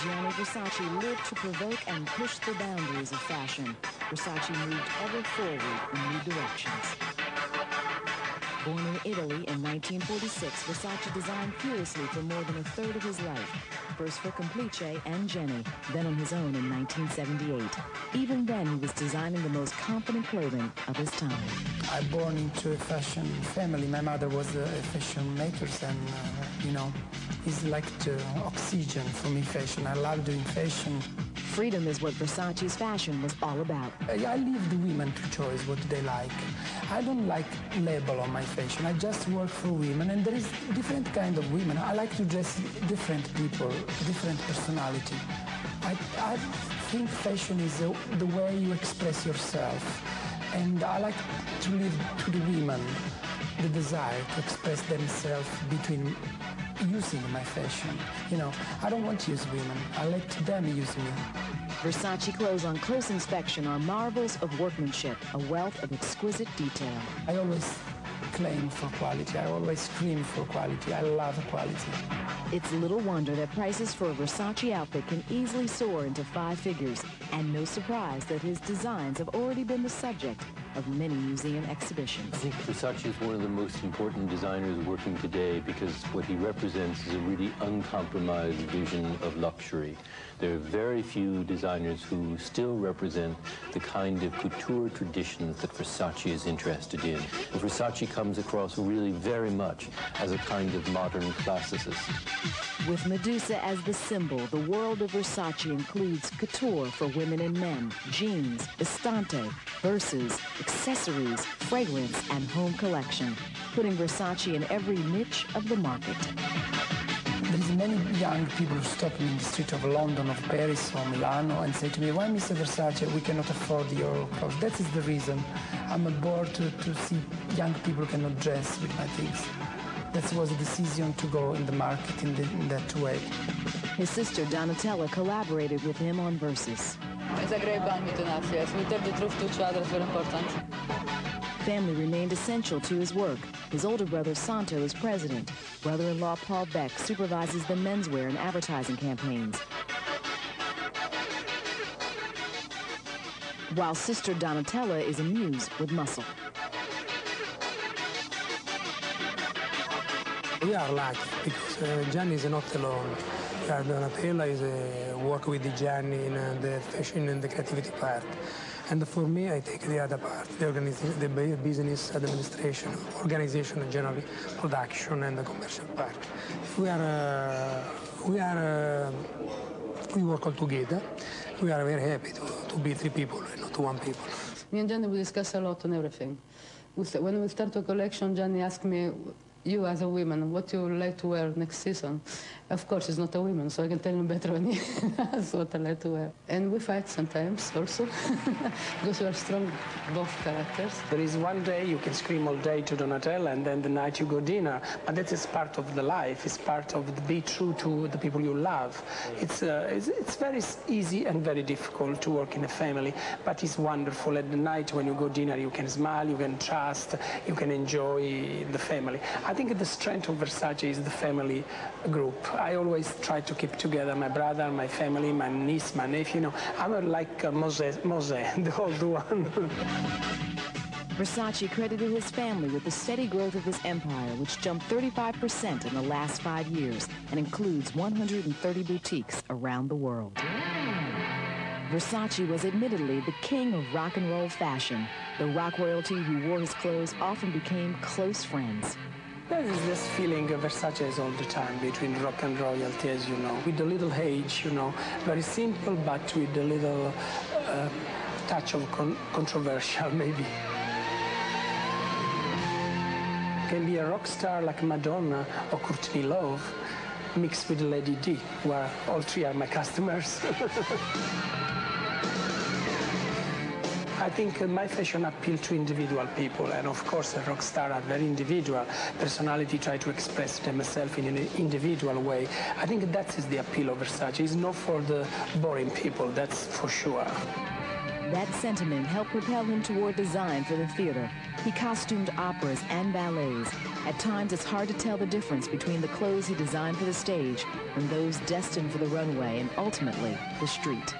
Gianni Versace lived to provoke and push the boundaries of fashion. Versace moved ever forward in new directions. Born in Italy in 1946, Versace designed furiously for more than a third of his life. First for Complice and Jenny, then on his own in 1978. Even then, he was designing the most confident clothing of his time. I born into a fashion family. My mother was a fashion maker, and you know, it's like the oxygen for me, fashion. I love doing fashion. Freedom is what Versace's fashion was all about. I leave the women to choose what they like. I don't like label on my fashion. I just work for women, and there is different kind of women. I like to dress different people, different personality. I think fashion is the way you express yourself, and I like to leave to the women the desire to express themselves between using my fashion. You know, I don't want to use women. I let them use me. Versace clothes on close inspection are marvels of workmanship, a wealth of exquisite detail. I always claim for quality. I always scream for quality. I love quality. It's little wonder that prices for a Versace outfit can easily soar into 5 figures, and no surprise that his designs have already been the subject of many museum exhibitions. I think Versace is one of the most important designers working today because what he represents is a really uncompromised vision of luxury. There are very few designers who still represent the kind of couture traditions that Versace is interested in. And Versace comes across really very much as a kind of modern classicist. With Medusa as the symbol, the world of Versace includes couture for women and men, jeans, estante, verses, accessories, fragrance, and home collection, putting Versace in every niche of the market. There's many young people who stop me in the street of London, of Paris, or Milano, and say to me, why, Mr. Versace, we cannot afford your clothes? That is the reason. I'm bored to see young people cannot dress with my things. That was a decision to go in the market in that way. His sister Donatella collaborated with him on verses. It's a great band between us, yes. We tell the truth to each other, it's very important. Family remained essential to his work. His older brother Santo is president. Brother-in-law Paul Beck supervises the menswear and advertising campaigns. While sister Donatella is a muse with muscle. We are lucky because Gianni is not alone. Donatella is work with Gianni in the fashion and the creativity part. And for me, I take the other part, the organization, the business administration, organization, and generally production and the commercial part. We work all together. We are very happy to be 3 people and not 1 people. Me and Gianni, we discuss a lot on everything. When we start a collection, Gianni asked me, you as a woman, what you like to wear next season? Of course, he's not a woman, so I can tell him better when he asks what I like to wear. And we fight sometimes also, because we are strong, both characters. There is one day you can scream all day to Donatella, and then the night you go dinner. But that is part of the life. It's part of the be true to the people you love. It's very easy and very difficult to work in a family, but it's wonderful. At the night when you go dinner, you can smile, you can trust, you can enjoy the family. I think the strength of Versace is the family group. I always try to keep together my brother, my family, my niece, my nephew. You know, I'm like Moses, the old one. Versace credited his family with the steady growth of his empire, which jumped 35% in the last 5 years and includes 130 boutiques around the world. Versace was admittedly the king of rock and roll fashion. The rock royalty who wore his clothes often became close friends. There is this feeling of Versace is all the time between rock and royalty, as you know, with a little age, you know, very simple, but with a little touch of controversial, maybe. Can be a rock star like Madonna or Courtney Love, mixed with Lady D, where all 3 are my customers. I think my fashion appeals to individual people, and of course a rock star are very individual. Personality try to express themselves in an individual way. I think that is the appeal of Versace. It's not for the boring people, that's for sure. That sentiment helped propel him toward design for the theater. He costumed operas and ballets, At times, it's hard to tell the difference between the clothes he designed for the stage and those destined for the runway and ultimately the street.